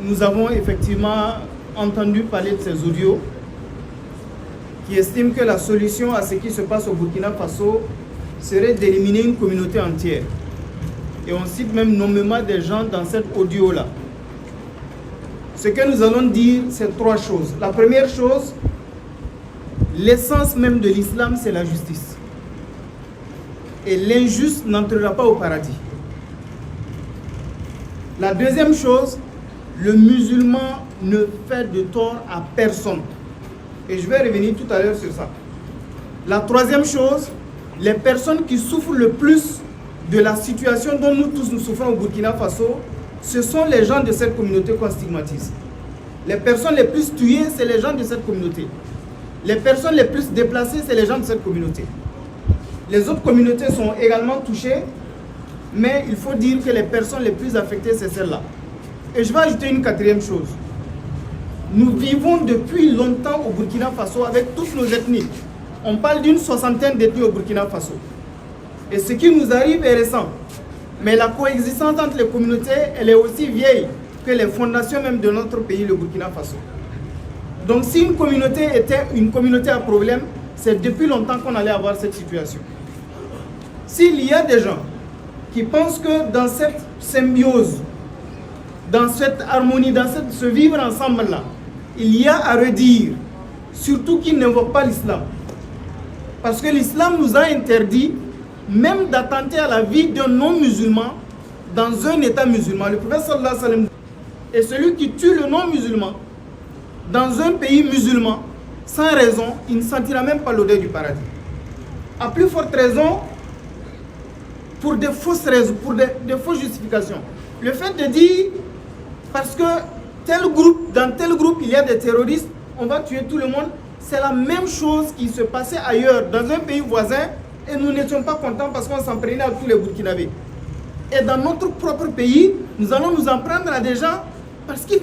nous avons effectivement entendu parler de ces audios qui estiment que la solution à ce qui se passe au Burkina Faso serait d'éliminer une communauté entière. Et on cite même nommément des gens dans cet audio-là. Ce que nous allons dire, c'est trois choses. La première chose, l'essence même de l'islam, c'est la justice. Et l'injuste n'entrera pas au paradis. La deuxième chose, le musulman ne fait de tort à personne. Et je vais revenir tout à l'heure sur ça. La troisième chose, les personnes qui souffrent le plus de la situation dont nous tous nous souffrons au Burkina Faso, ce sont les gens de cette communauté qu'on stigmatise. Les personnes les plus tuées, c'est les gens de cette communauté. Les personnes les plus déplacées, c'est les gens de cette communauté. Les autres communautés sont également touchées, mais il faut dire que les personnes les plus affectées, c'est celles-là. Et je vais ajouter une quatrième chose. Nous vivons depuis longtemps au Burkina Faso avec toutes nos ethnies. On parle d'une soixantaine d'ethnies au Burkina Faso. Et ce qui nous arrive est récent. Mais la coexistence entre les communautés, elle est aussi vieille que les fondations même de notre pays, le Burkina Faso. Donc si une communauté était une communauté à problème, c'est depuis longtemps qu'on allait avoir cette situation. S'il y a des gens qui pensent que dans cette symbiose, dans cette harmonie, dans ce vivre ensemble-là, il y a à redire, surtout qu'ils n'invoquent pas l'islam. Parce que l'islam nous a interdit même d'attenter à la vie d'un non-musulman dans un état musulman. Le prophète sallallahu alayhi wa sallam est celui qui tue le non-musulman dans un pays musulman, sans raison, il ne sentira même pas l'odeur du paradis. À plus forte raison, pour des fausses raisons, pour des fausses justifications. Le fait de dire, parce que dans tel groupe, il y a des terroristes, on va tuer tout le monde, c'est la même chose qui se passait ailleurs, dans un pays voisin, et nous n'étions pas contents parce qu'on s'en prenait à tous les Burkinabés. Et dans notre propre pays, nous allons nous en prendre à des gens parce qu'ils...